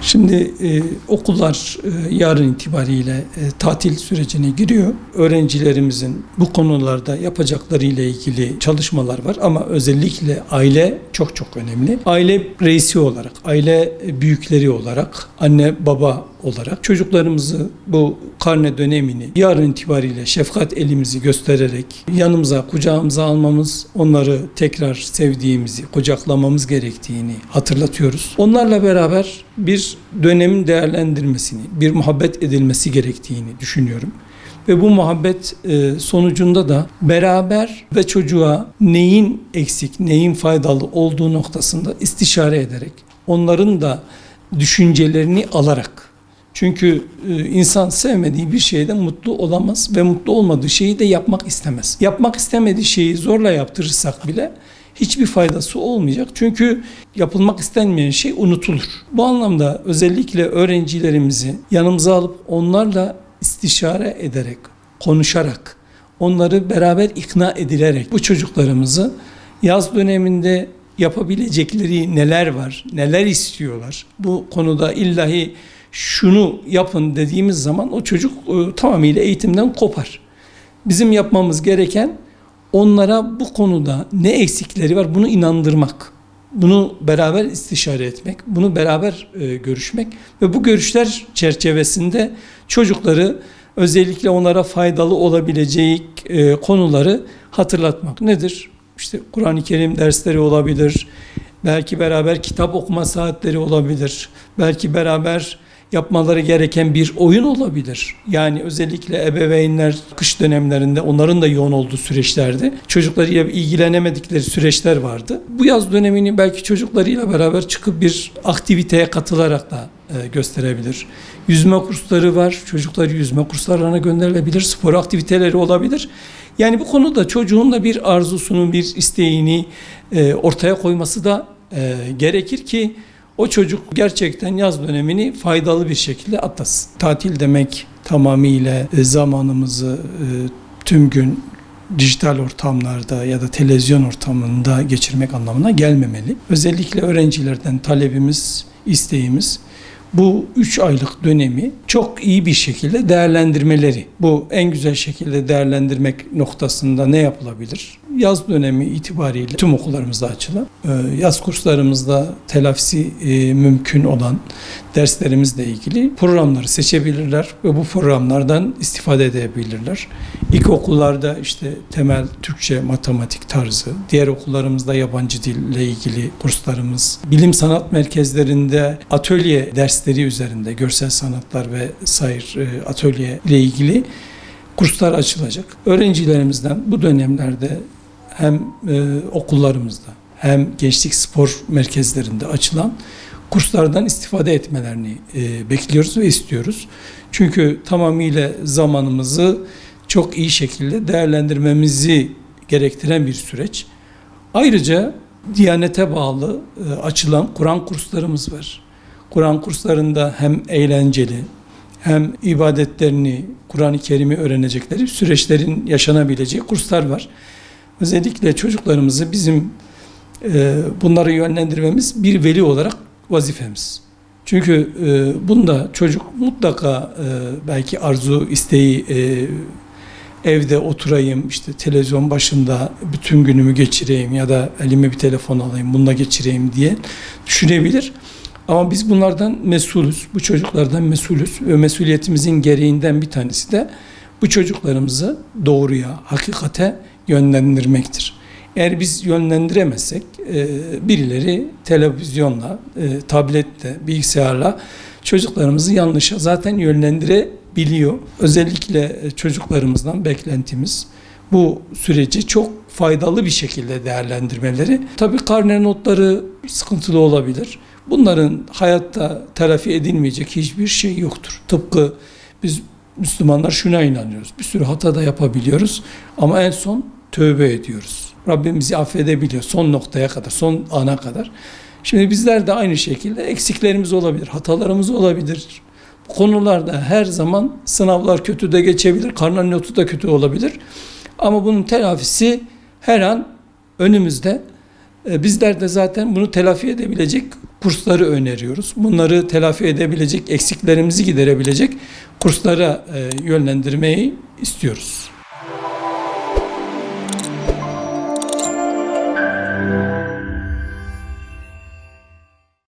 Şimdi okullar yarın itibariyle tatil sürecine giriyor. Öğrencilerimizin bu konularda yapacakları ile ilgili çalışmalar var ama özellikle aile çok çok önemli. Aile reisi olarak, aile büyükleri olarak, anne baba olarak çocuklarımızı bu karne dönemini yarın itibariyle şefkat elimizi göstererek yanımıza, kucağımıza almamız, onları tekrar sevdiğimizi, kucaklamamız gerektiğini hatırlatıyoruz. Onlarla beraber bir dönemin değerlendirmesini, bir muhabbet edilmesi gerektiğini düşünüyorum. Ve bu muhabbet sonucunda da beraber ve çocuğa neyin eksik, neyin faydalı olduğu noktasında istişare ederek, onların da düşüncelerini alarak, çünkü insan sevmediği bir şeyde mutlu olamaz ve mutlu olmadığı şeyi de yapmak istemez. Yapmak istemediği şeyi zorla yaptırırsak bile hiçbir faydası olmayacak. Çünkü yapılmak istenmeyen şey unutulur. Bu anlamda özellikle öğrencilerimizi yanımıza alıp onlarla istişare ederek, konuşarak, onları beraber ikna edilerek bu çocuklarımızı yaz döneminde yapabilecekleri neler var, neler istiyorlar. Bu konuda illahi şunu yapın dediğimiz zaman o çocuk tamamıyla eğitimden kopar. Bizim yapmamız gereken onlara bu konuda ne eksikleri var bunu inandırmak. Bunu beraber istişare etmek, bunu beraber görüşmek ve bu görüşler çerçevesinde çocukları özellikle onlara faydalı olabilecek konuları hatırlatmak. Nedir? İşte Kur'an-ı Kerim dersleri olabilir, belki beraber kitap okuma saatleri olabilir, belki beraber yapmaları gereken bir oyun olabilir. Yani özellikle ebeveynler kış dönemlerinde onların da yoğun olduğu süreçlerde çocuklarıyla ilgilenemedikleri süreçler vardı. Bu yaz dönemini belki çocuklarıyla beraber çıkıp bir aktiviteye katılarak da gösterebilir. Yüzme kursları var. Çocukları yüzme kurslarına gönderilebilir. Spor aktiviteleri olabilir. Yani bu konuda çocuğun da bir arzusunu, bir isteğini ortaya koyması da gerekir ki o çocuk gerçekten yaz dönemini faydalı bir şekilde atlasın. Tatil demek tamamıyla zamanımızı tüm gün dijital ortamlarda ya da televizyon ortamında geçirmek anlamına gelmemeli. Özellikle öğrencilerden talebimiz, isteğimiz bu 3 aylık dönemi çok iyi bir şekilde değerlendirmeleri. Bu en güzel şekilde değerlendirmek noktasında ne yapılabilir? Yaz dönemi itibariyle tüm okullarımızda açılan, yaz kurslarımızda telafisi mümkün olan derslerimizle ilgili programları seçebilirler ve bu programlardan istifade edebilirler. İlkokullarda işte temel Türkçe, matematik tarzı, diğer okullarımızda yabancı dille ilgili kurslarımız, bilim sanat merkezlerinde atölye dersleri üzerinde görsel sanatlar ve sair atölye ile ilgili kurslar açılacak. Öğrencilerimizden bu dönemlerde hem okullarımızda hem gençlik spor merkezlerinde açılan kurslardan istifade etmelerini bekliyoruz ve istiyoruz. Çünkü tamamıyla zamanımızı çok iyi şekilde değerlendirmemizi gerektiren bir süreç. Ayrıca Diyanete bağlı açılan Kur'an kurslarımız var. Kur'an kurslarında hem eğlenceli hem ibadetlerini, Kur'an-ı Kerim'i öğrenecekleri süreçlerin yaşanabileceği kurslar var. Özellikle çocuklarımızı bizim bunları yönlendirmemiz bir veli olarak vazifemiz. Çünkü bunda çocuk mutlaka belki arzu, isteği evde oturayım, işte televizyon başında bütün günümü geçireyim ya da elime bir telefon alayım, bununla geçireyim diye düşünebilir. Ama biz bunlardan mesulüz, bu çocuklardan mesulüz ve mesuliyetimizin gereğinden bir tanesi de bu çocuklarımızı doğruya, hakikate yönlendirmektir. Eğer biz yönlendiremezsek birileri televizyonla, tabletle, bilgisayarla çocuklarımızı yanlışa zaten yönlendirebiliyor. Özellikle çocuklarımızdan beklentimiz bu süreci çok faydalı bir şekilde değerlendirmeleri. Tabii karne notları sıkıntılı olabilir. Bunların hayatta telafi edilmeyecek hiçbir şey yoktur. Tıpkı biz Müslümanlar şuna inanıyoruz. Bir sürü hata da yapabiliyoruz ama en son tövbe ediyoruz. Rabbim bizi affedebiliyor son noktaya kadar, son ana kadar. Şimdi bizler de aynı şekilde eksiklerimiz olabilir, hatalarımız olabilir. Bu konularda her zaman sınavlar kötü de geçebilir, karne notu da kötü olabilir. Ama bunun telafisi her an önümüzde. Bizler de zaten bunu telafi edebilecek kursları öneriyoruz. Bunları telafi edebilecek, eksiklerimizi giderebilecek kurslara yönlendirmeyi istiyoruz.